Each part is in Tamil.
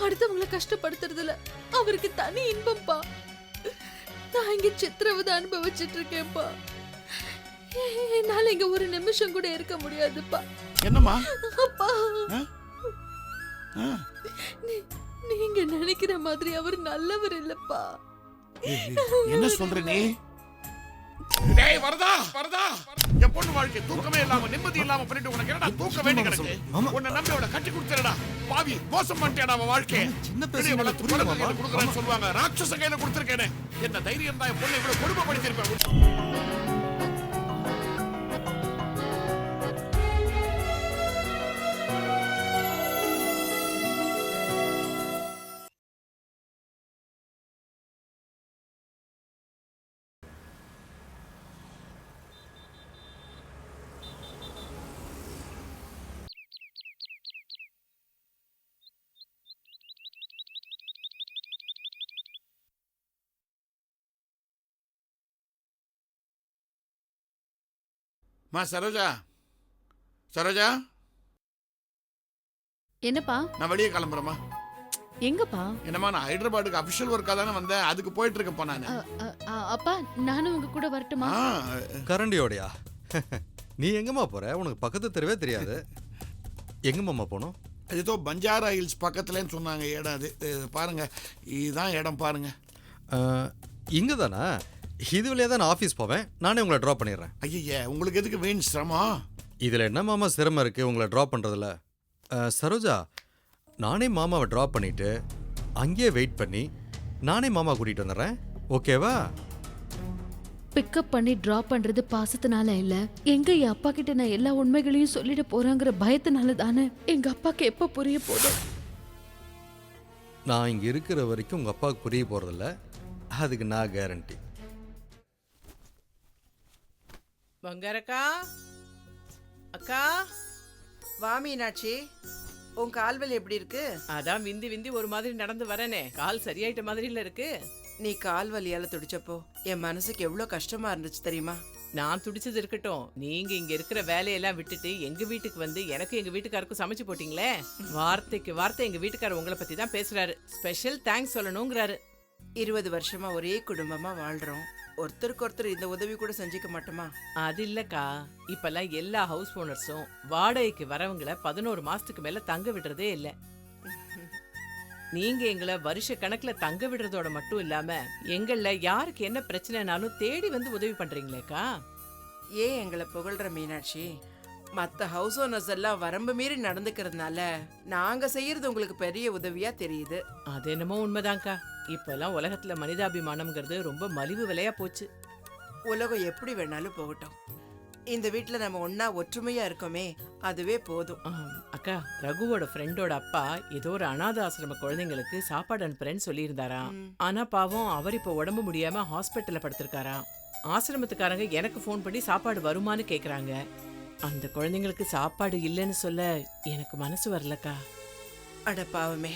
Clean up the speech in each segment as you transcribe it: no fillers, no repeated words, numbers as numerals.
அடுத்தவங்களை கஷ்டப்படுத்துறதுல அவருக்கு தனி இன்பம்பா. நான் இங்க சித்திரவதை அனுபவிச்சுட்டு இருக்கேன்ப்பா. என்னால இங்க ஒரு நிமிஷம் கூட இருக்க முடியாதுப்பா. என்னம்மா? அப்பா, நீங்க நினைக்கிற மாதிரி அவர் நல்லவர் இல்லப்பா. என்ன சொல்ற நீ? டேய் வரதா வரதா, என் பொண்ணு வாழ்க்கை தூக்கமே இல்லாம நிம்மதி இல்லாம பண்ணிட்டு உனக்கு என்னடா தூக்க வேண்டி கிடக்கு? உன்னை நம்பி அவளை கட்டி கொடுத்துறடா பாவி, மோசம் பண்ணிட்டேடா அவன் வாழ்க்கை. சின்ன பெரிய வளர்த்து கொடுக்குறேன்னு சொல்லுவாங்க, ராட்சச கையில கொடுத்துருக்கேனே. என்ன தைரியம் தான் என் பொண்ணை இவ்வளவு கொடுமைப்படுத்திருப்பேன். மா சரோஜா, சரோஜா, என்னப்பா? நான் வெளியே கிளம்புறேம்மா. எங்கப்பா? என்னம்மா, நான் ஹைதராபாத்துக்கு அபிஷியல் ஒர்க்கா தானே வந்தேன், அதுக்கு போயிட்டு இருக்கேன்ப்பா நான். அப்பா, நானும் உங்க கூட வரட்டுமா? கரண்டியோடையா? நீ எங்கம்மா போற? உனக்கு பக்கத்து தெருவே தெரியாது. எங்கம்மா போனோம்? ஏதோ பஞ்சாரா ஹில்ஸ் பக்கத்துலன்னு சொன்னாங்க இடம். அது பாருங்க, இதுதான் இடம் பாருங்க. இங்க தானே? இது வழியாக தான் நான் ஆஃபீஸ் போவேன். நானே உங்களை ட்ராப் பண்ணிடுறேன். ஐயா, உங்களுக்கு எதுக்கு வீண் சிரமம்? இதில் என்ன மாமா சிரமம் இருக்குது உங்களை ட்ராப் பண்ணுறதில்ல? சரோஜா, நானே மாமாவை ட்ராப் பண்ணிவிட்டு அங்கேயே வெயிட் பண்ணி நானே மாமா கூட்டிகிட்டு வந்துடுறேன். ஓகேவா? பிக்கப் பண்ணி ட்ராப் பண்றது பாசத்தினால இல்ல, எங்க என் அப்பா கிட்ட நான் எல்லா உண்மைகளையும் சொல்லிட போறாங்கிற பயத்தினால தானே. எங்க அப்பாக்கு எப்ப புரிய போதும்? நான் இங்கே இருக்கிற வரைக்கும் உங்கள் அப்பாவுக்கு புரிய போகிறதில்ல, அதுக்கு நான் கேரண்டி. பங்காரக்கா, அக்கா. வா மீனாட்சி, உன் கால்வலி எப்படி இருக்கு? அதான் விந்தி விந்தி ஒரு மாதிரி நடந்து வரனே, கால் சரியாயிட்ட மாதிரில இருக்கு. நீ கால் வலியால துடிச்சப்போ என் மனசுக்கு எவ்வளவு கஷ்டமா இருந்துச்சு தெரியுமா? நான் துடிச்சது இருக்கட்டும், நீங்க இங்க இருக்கிற வேலையெல்லாம் விட்டுட்டு எங்க வீட்டுக்கு வந்து எனக்கு எங்க வீட்டுக்காருக்கும் சமைச்சு போட்டீங்களே. வார்த்தைக்கு வார்த்தை எங்க வீட்டுக்காரர் உங்களை பத்தி தான் பேசுறாரு. Special thanks சொல்லணுங்கிறாரு. 20 வருஷமா ஒரே குடும்பமா வாழ்றோம், ஒருத்தருக்கு ஒருத்தர் இந்த உதவி கூட செஞ்சுக்க மாட்டோமா? அது இல்லக்கா, இப்பெல்லாம் எல்லா ஹவுஸ் ஓனர்ஸும் வாடகைக்கு வரவங்களை 11 மாசத்துக்கு மேல தங்க விடுறதே இல்ல. நீங்க எங்களை வருஷ கணக்குல தங்க விடுறதோட மட்டும் இல்லாம எங்கள யாருக்கு என்ன பிரச்சனைனாலும் தேடி வந்து உதவி பண்றீங்களேக்கா. ஏன் எங்களை புகழ்ற மீனாட்சி? மத்த ஹவுஸ் ஓனர்ஸ் எல்லாம் வரம்பு மீறி நடந்துக்கிறதுனால நாங்க செய்யறது உங்களுக்கு பெரிய உதவியா தெரியுது. அது என்னமோ உண்மைதான்க்கா. இப்பெல்லாம் உலகத்துல மனிதாபிமானம்ங்கிறது ரொம்ப மலிவு விலையா போச்சு. உலகம் எப்படி வேணாலும் போகட்டும், இந்த வீட்டுல நம்ம ஒன்னா ஒற்றுமையா இருக்கோமே, அதுவே போதும். அக்கா, ரகுவோட ஃப்ரெண்டோட அப்பா ஏதோ ஒரு அனாத ஆசிரம குழந்தைங்களுக்கு சாப்பாடு அனுப்புறேன்னு சொல்லியிருந்தாராம். ஆனா பாவம், அவர் இப்ப உடம்பு முடியாம ஹாஸ்பிட்டல்ல படுத்திருக்காராம். ஆசிரமத்துக்காரங்க எனக்கு ஃபோன் பண்ணி சாப்பாடு வருமானு கேக்குறாங்க. அந்த குழந்தைங்களுக்கு சாப்பாடு இல்லைன்னு சொல்ல எனக்கு மனசு வரலக்கா. அட பாவமே,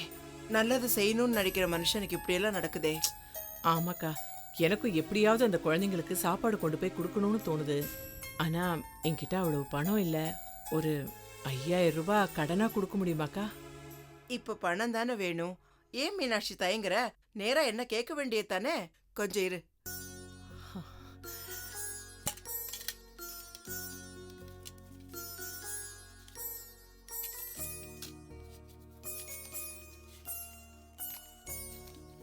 நல்லது செய்யணும்னு நினைக்கிற மனுஷனுக்கு இப்படியெல்லாம் நடக்குதே. ஆமாக்கா, எனக்கும் எப்படியாவது அந்த குழந்தைங்களுக்கு சாப்பாடு கொண்டு போய் கொடுக்கணும்னு தோணுது. ஆனா என்கிட்ட அவ்வளவு பணம் இல்ல. ஒரு 5000 ரூபாய் கடனா கொடுக்க முடியுமாக்கா? இப்ப பணம் தானே வேணும். ஏன் மீனாட்சி தயங்குற? நேரா என்ன கேட்க வேண்டியது தானே. கொஞ்சம் இரு.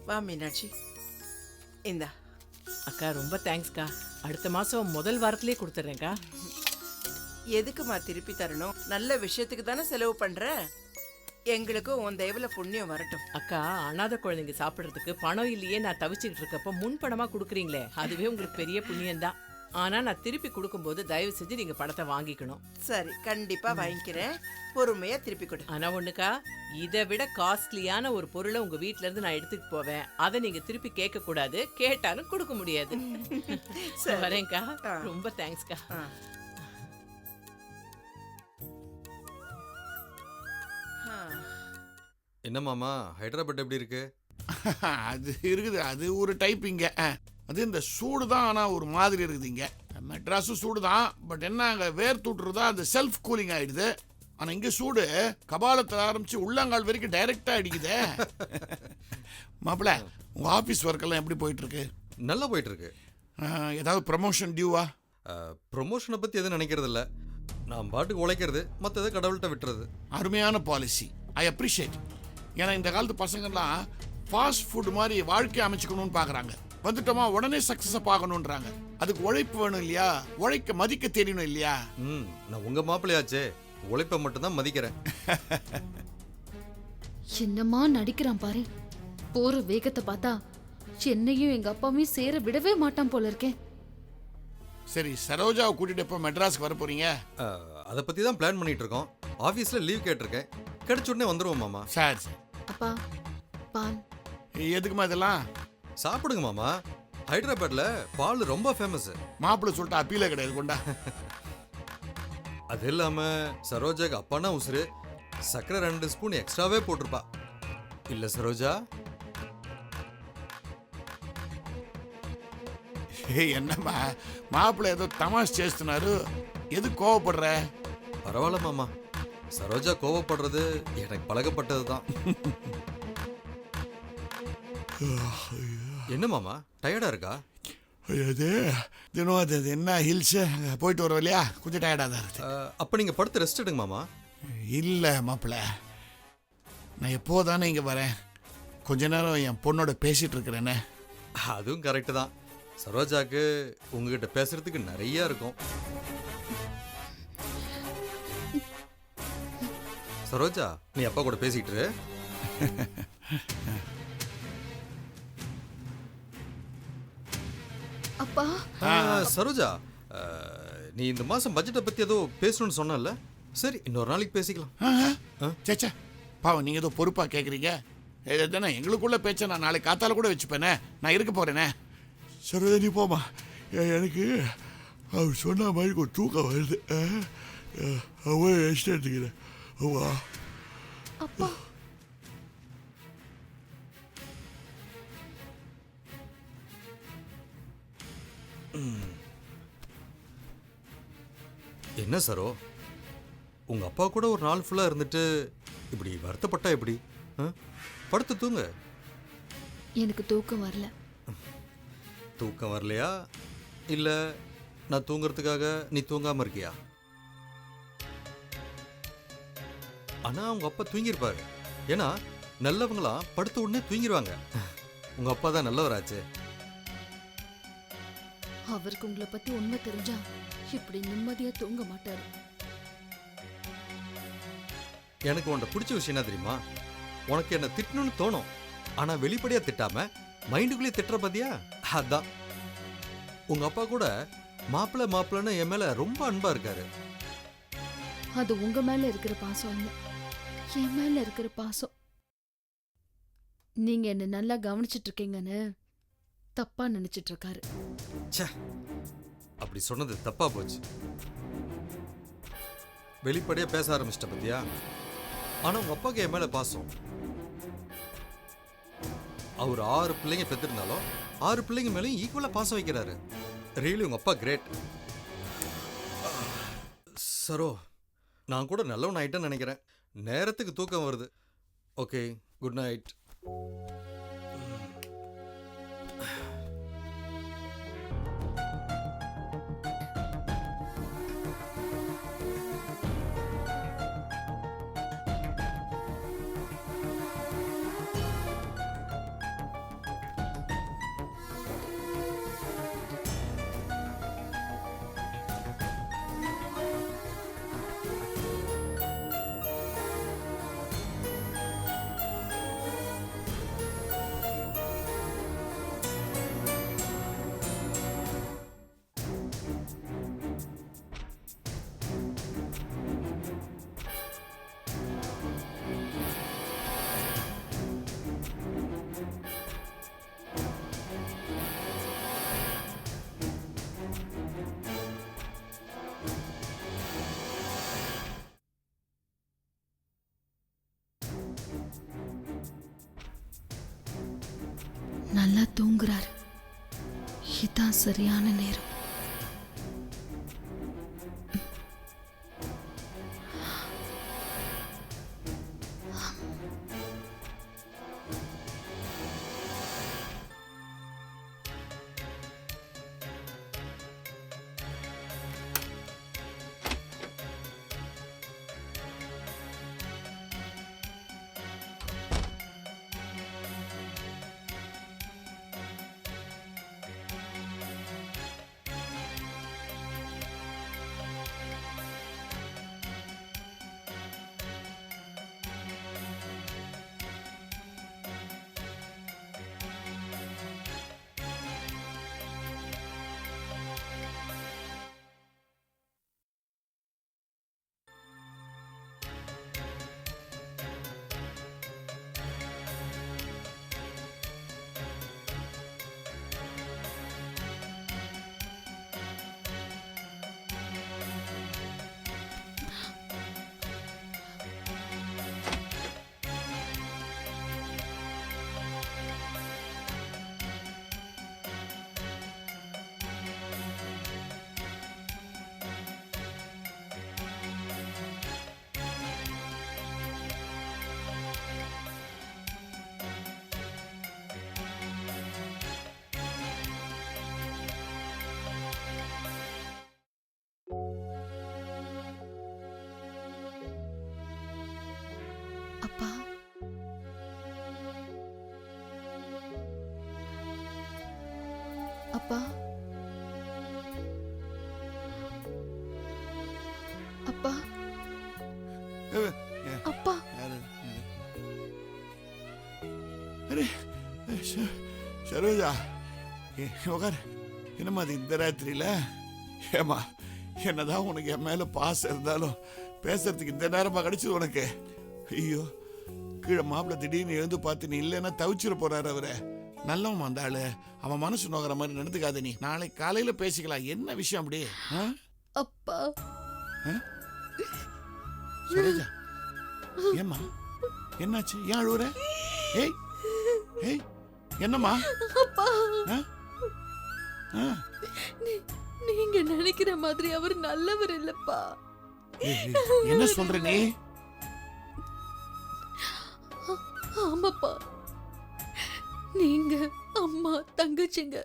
வா மீனாட்சி, இந்தா. அக்கா ரொம்ப தேங்க்ஸ்க்கா. அடுத்த மாசம் முதல் வாரத்திலே கொடுத்துட்றேன்க்கா. எதுக்குமா திருப்பி தரணும்? நல்ல விஷயத்துக்கு தானே செலவு பண்ற. எங்களுக்கும் உன் தயவுல புண்ணியம் வரட்டும். அக்கா, அனாதை குழந்தைங்க சாப்பிடுறதுக்கு பணம் இல்லையே நான் தவிச்சுக்கிட்டு இருக்கப்ப முன்பணமா கொடுக்குறீங்களே, அதுவே உங்களுக்கு பெரிய புண்ணியம்தான். ஆனா நான் திருப்பி கொடுக்கும்போது தயவு செஞ்சு நீங்க பணத்தை வாங்கிக்கணும். சரி, கண்டிப்பா வாங்கிக்கிறேன். பொறுமையா திருப்பி கொடு. ஆனா ஒண்ணுக்கா, இதை விட காஸ்ட்லியான ஒரு பொருளை உங்க வீட்ல இருந்து நான் எடுத்துட்டு போவேன். அதை நீங்க திருப்பி கேட்க கூடாது, கேட்டாலும் கொடுக்க முடியாது. வரேன்க்கா. ரொம்ப தேங்க்ஸ்க்கா. என்ன மாமா, ஹைதராபாத் எப்படி இருக்கு? அது இருக்குது, அது ஒரு டைப். இங்க அது இந்த சூடு தான், ஆனால் ஒரு மாதிரி இருக்குது. இங்கே மெட்ராஸும் சூடு தான், பட் என்ன அங்கே வேர் தூட்டுறதா அது செல்ஃப் கூலிங் ஆகிடுது. ஆனா இங்க சூடு கபாலத்துல ஆரம்பிச்சு உள்ளங்கால் வரைக்கும் டைரக்டா அடிக்குதே. மாப்பிள்ள, உங்க ஆபீஸ் ஒர்க் எல்லாம் எப்படி போயிட்டு இருக்கு? நல்லா போயிட்டு இருக்கு. ஏதாவது ப்ரமோஷன் டியூவா? ப்ரொமோஷனை பற்றி எதுவும் நினைக்கிறது இல்லை. நான் பாட்டுக்கு உழைக்கிறது, மற்றதை கடவுள்கிட்ட விட்டுறது. அருமையான பாலிசி, ஐ அப்ரிஷியேட். ஏன்னா இந்த காலத்து பசங்கள்லாம் ஃபாஸ்ட் ஃபுட் மாதிரி வாழ்க்கையை அமைச்சுக்கணும்னு பார்க்குறாங்க. வந்துட்டோமா உடனே சக்ஸஸை பார்க்கணுன்றாங்க. அதுக்கு உழைப்பு வேணும் இல்லையா? உழைக்க மதிக்க தெரியணும் இல்லையா? நான் உங்கள் மாப்பிள்ளையாச்சே, உழைப்பை மட்டும்தான் மதிக்கிறேன். என்னமா நடிக்கிறான் பாரு. போற வேகத்தை பார்த்தா என்னையும் எங்க அப்பாவையும் சேர விடவே மாட்டான் போல இருக்கேன். சரி, சரோஜாவை கூட்டிட்டு எப்போ மெட்ராஸ்க்கு வர போறீங்க? அதை பற்றி தான் பிளான் பண்ணிட்டு இருக்கோம். ஆஃபீஸில் லீவ் கேட்டிருக்கேன், கிடைச்ச உடனே வந்துடுவோம் மாமா. Sir sir. அப்பா பால். எதுக்குமா இதெல்லாம்? சாப்பிடுங்க மாமா, ஹைதராபாத்தில் பால் ரொம்ப ஃபேமஸ். மாப்பிள்ளை சொல்லிட்டு அப்பீலே கிடையாது, கொண்டா. அது இல்லாமல் சரோஜாக்கு அப்பானா உசுறு, சக்கரை 2 ஸ்பூன் எக்ஸ்ட்ராவே போட்டிருப்பா. இல்லை சரோஜா? என்னம்மா மாப்பிள்ளை ஏதோ தமாஷ் చేస్తున్నారు, எது கோவப்படுற? பரவாயில்ல மாமா, சரோஜா கோவப்படுறது எனக்கு பழகப்பட்டது தான். என்ன மாமா, டயர்டா இருக்கா? அது தினம் அது என்ன ஹில்ஸு போயிட்டு வரோம் இல்லையா, கொஞ்சம் டயர்டாக தான் இருக்குது. அப்போ நீங்கள் படுத்து ரெஸ்ட் எடுங்க மாமா. இல்லை மாப்பிள்ளை, நான் எப்போ தானே இங்கே வரேன், கொஞ்ச நேரம் என் பொண்ணோட பேசிகிட்டு இருக்கிறேனே. அதுவும் கரெக்டு தான். சரோஜாக்கு உங்ககிட்ட பேசுறதுக்கு நிறைய இருக்கும். சரோஜா, நீ அப்பா கூட பேசிட்டு இரு. அப்பா சரோஜா, நீ இந்த மாசம் பட்ஜெட்டை பத்தி ஏதோ பேசணும்னு சொன்னல, சரி இன்னொரு நாளைக்கு பேசிக்கலாம். சேச்சா, பாவம் நீங்கள் ஏதோ பொறுப்பாக கேட்குறீங்க. தானே எங்களுக்குள்ள பேச்ச நான் நாளைக்கு காத்தால கூட வச்சுப்பேனே, நான் இருக்க போகிறேனே. சரோஜா நீ போமா, எனக்கு அவர் சொன்ன மாதிரி ஒரு தூக்கம் வருது. அவன் ரெஸ்ட் எடுத்துக்கிறேன். அப்பா என்ன சரோ, உங்க அப்பா கூட ஒரு நாள் ஃபுல்லா இருந்துட்டு இப்படி வருத்தப்பட்டா எப்படி? படுத்து தூங்க. எனக்கு தூக்கம் வரல. தூக்கம் வரலையா, இல்ல நான் தூங்குறதுக்காக நீ தூங்காம இருக்கியா? ஆனா உங்க அப்பா தூங்கியிருப்பாரு. ஏன்னா நல்லவங்களாம் படுத்த உடனே தூங்கிடுவாங்க. உங்க அப்பா தான் நல்லவராச்சு. அவருக்கு உங்களை பத்தி உண்மை தெரிஞ்சா இப்படி நிம்மதியா தூங்க மாட்டாரு. எனக்கு உன்னை பிடிச்ச விஷயம் என்ன தெரியுமா? உனக்கு என்ன திட்டணும்னு தோணும், ஆனா வெளிப்படையா திட்டாம மைண்டுக்குள்ளேயே திட்டுற பாத்தியா, அதான். உங்க அப்பா கூட மாப்பிள்ள மாப்பிள்ளன்னு என் மேல ரொம்ப அன்பா இருக்காரு. அது உங்க மேல இருக்கிற பாசம் இல்ல, என் மேல இருக்கிற பாசம். நீங்க என்ன நல்லா கவனிச்சிட்டு இருக்கீங்கன்னு தப்பா நினைச்சிட்டு இருக்காரு. ச்சே, அப்படி சொன்னது தப்பா போச்சு. வெளிப்படையா பேச ஆரம்பிச்சிட்ட பத்தியா. ஆனா உங்க அப்பாக்கு என் மேல பாசம். அவர் 6 பிள்ளைங்க பெற்றிருந்தாலும் 6 பிள்ளைங்க மேலேயும் ஈக்குவலா பாசம் வைக்கிறாரு. ரியலி உங்க அப்பா கிரேட். சரோ, நான் கூட நல்லவன் ஆயிட்டேன்னு நினைக்கிறேன். நேரத்துக்கு தூக்கம் வருது. Okay, good night. நல்லா தூங்குறாரு. இதான் சரியான நேரம். அப்பா அப்பா அப்பா அரே சரோஜா உட்கார். என்னம்மா அது இந்த ராத்திரியில? ஏமா என்னதான் உனக்கு என் மேல பாசம் இருந்தாலும் பேசுறதுக்கு இந்த நேரமா கிடைச்சது உனக்கு? ஐயோ, கீழே மாப்பிள்ள திடீர்னு எழுந்து பார்த்து நீ இல்லைன்னா தவிச்சிட போறாரு அவரை. நல்லவன் அந்த ஆளு, அவன் மனசு நோக்கிற மாதிரி நடந்துக்காத. நீ நாளை காலையில பேசிக்கலாம். என்ன விஷயம் அப்படி? அப்பா சரோஜா ஏம்மா என்னாச்சு? ஏன் அழுவுற? ஏய் ஏய் என்னம்மா? அப்பா நீங்க நினைக்கிற மாதிரி அவர் நல்லவர் இல்லப்பா. என்ன சொல்ற நீ? ஆமாப்பா, நீங்க அம்மா தங்கச்சிங்க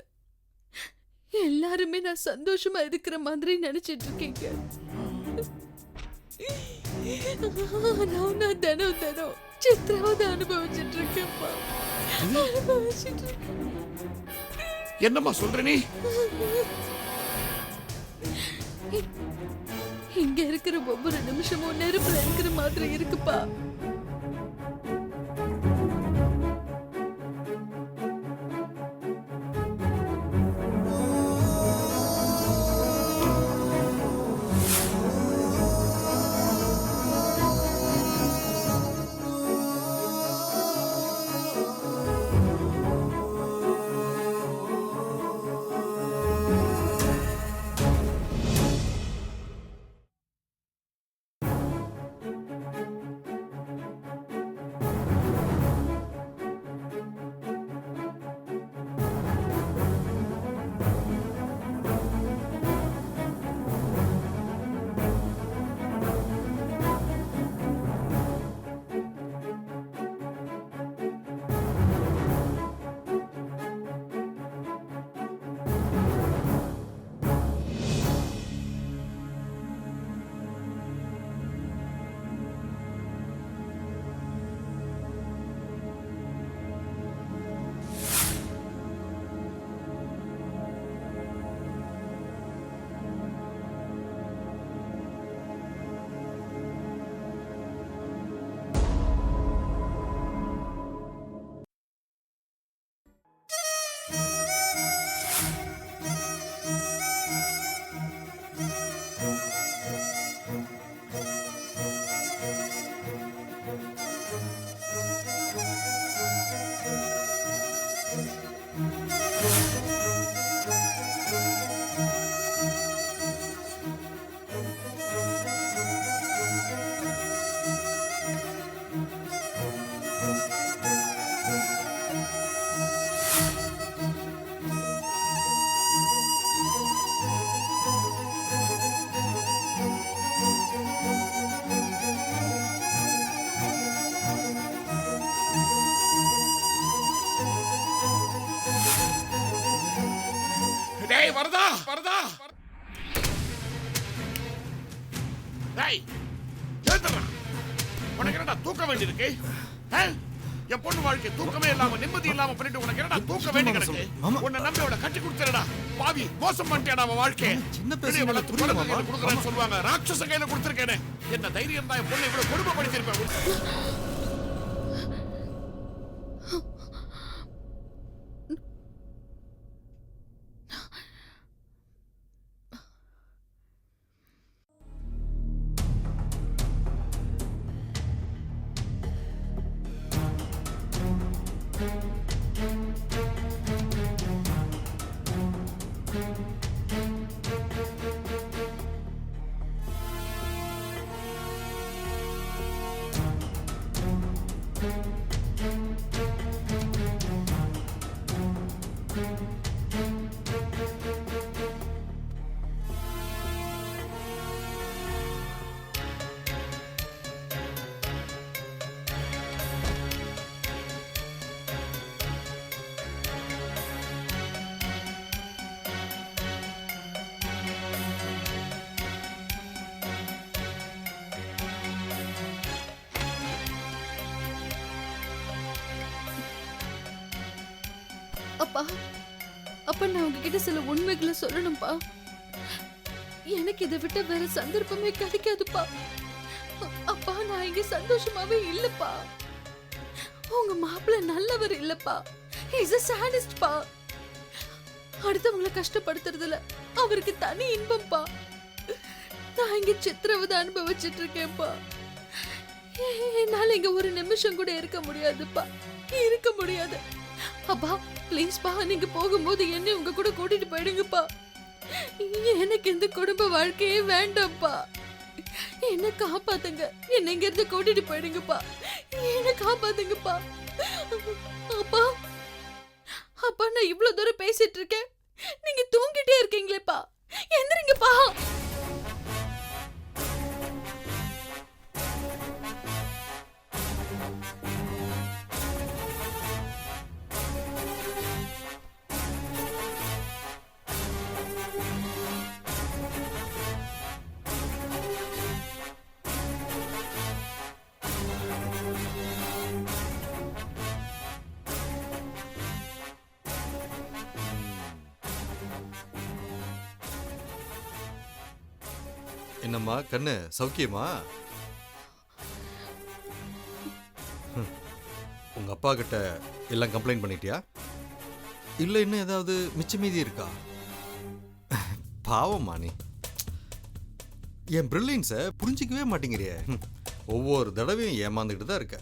எல்லாருமே நான் சந்தோஷமா இருக்கிற மாதிரி நினைச்சிட்டு இருக்கீங்க. நான் தினம் தினம் சித்திரவதை அனுபவிச்சுட்டு இருக்கேன்ப்பா. அனுபவிச்சுட்டு இருக்கேன். என்னம்மா சொல்ற நீ? இங்க இருக்கிற ஒவ்வொரு நிமிஷமும் நெருப்புல இருக்கிற மாதிரி இருக்குப்பா. வரதா வரதா. டேய் ஏத்துறா. உனக்கு என்னடா தூக்க வேண்டியிருக்கு? என் பொண்ணு வாழ்க்கை தூக்கமே இல்லாம நிம்மதி இல்லாம பண்ணிட்டு உனக்கு என்னடா தூக்க வேண்டி கிடக்கு? உன்னை நம்பி அவளை கட்டி கொடுத்துறடா. பாவி, மோசம் பண்ணிட்டேடா அவன் வாழ்க்கை. சின்ன பெரிய வளர்த்து குழந்தைகளை கொடுக்குறேன்னு சொல்லுவாங்க. ராட்சச கையில கொடுத்துருக்கேனே. என்ன தைரியம் தான் என் பொண்ணை இவ்வளவு கொடுமைப்படுத்திருப்பேன். அப்பா அப்ப நான் உங்ககிட்ட சில உண்மைகளை சொல்லணும்பா. எனக்கு இதை விட்ட வேற சந்தர்ப்பமே கிடைக்காதுப்பா. அப்பா, நான் இங்க சந்தோஷமாவே இல்லப்பா. உங்க மாப்பிள்ள நல்லவர் இல்லப்பா. இஸ் a sadist பா. அடுத்தவங்கள கஷ்டப்படுத்துறதுல அவருக்கு தனி இன்பம்பா. நான் இங்க சித்திரவதை அனுபவிச்சுட்டு இருக்கேன்ப்பா. என்னால இங்க ஒரு நிமிஷம் கூட இருக்க முடியாதுப்பா. இருக்க முடியாது. அப்பா ப்ளீஸ் பா, நீங்க போகும்போது என்ன உங்க கூட கூட்டிட்டு போயிடுங்கப்பா. எனக்கு இந்த குடும்ப வாழ்க்கையே வேண்டாம்ப்பா. என்ன காப்பாத்துங்க. என்ன இங்க இருந்து கூட்டிட்டு போயிடுங்கப்பா. என்ன காப்பாத்துங்கப்பா. அப்பா, அப்பா, நான் இவ்வளவு தூரம் பேசிட்டு இருக்கேன், நீங்க தூங்கிட்டே இருக்கீங்களேப்பா. எந்திரிங்கப்பா. என்னம்மா கண்ணு, சௌக்கியமா? உங்க அப்பா கிட்ட எல்லாம் கம்ப்ளைண்ட் பண்ணிட்டியா? இல்ல இன்னும் ஏதாவது மிச்ச மீதி இருக்கா? பாவம்மா நீ. என் பிரில்லியன்ஸை புரிஞ்சிக்கவே மாட்டேங்கிறியே. ஒவ்வொரு தடவையும் ஏமாந்துக்கிட்டு தான் இருக்க.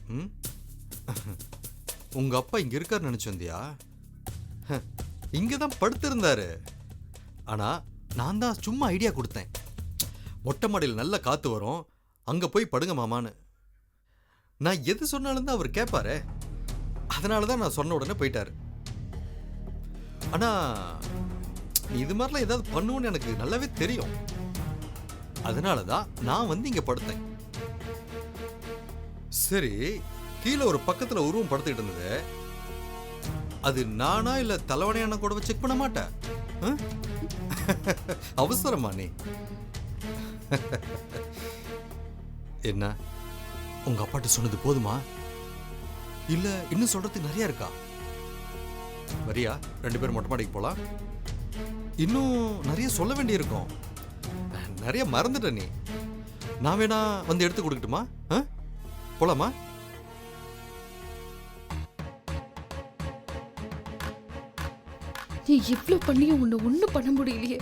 உங்க அப்பா இங்க இருக்காரு நினைச்சு வந்தியா? இங்க தான் படுத்திருந்தாரு. ஆனா நான் தான் சும்மா ஐடியா கொடுத்தேன். மொட்டை மாடியில் நல்ல காத்து வரும், அங்க போய் படுங்க மாமான்னு. நான் எது சொன்னாலும் தான் அவர் கேட்பாரு. அதனால தான் நான் சொன்ன உடனே போயிட்டாரு. ஆனா நீ இது மாதிரிலாம் ஏதாவது பண்ணுவோன்னு எனக்கு நல்லாவே தெரியும். அதனால தான் நான் வந்து இங்க படுத்தேன். சரி, கீழே ஒரு பக்கத்துல உருவம் படுத்துக்கிட்டு இருந்தது. அது நானா இல்ல தலைவனையான கூட செக் பண்ண மாட்டேன். அவசரமா நீ? என்ன, உங்க அப்பாட்ட சொன்னது போதுமா? இல்ல இன்னும் சொல்றதுக்கு நிறைய இருக்கா? வரியா, 2 பேரும் மொட்டை மாடிக்கு போலாம். இன்னும் நிறைய சொல்ல வேண்டி இருக்கும். நிறைய மறந்துட்ட நீ. நான் வேணா வந்து எடுத்து கொடுக்கட்டுமா? போலாமா? நீ இவ்ளோ பண்ணியும் உன்னை ஒண்ணும் பண்ண முடியலையே.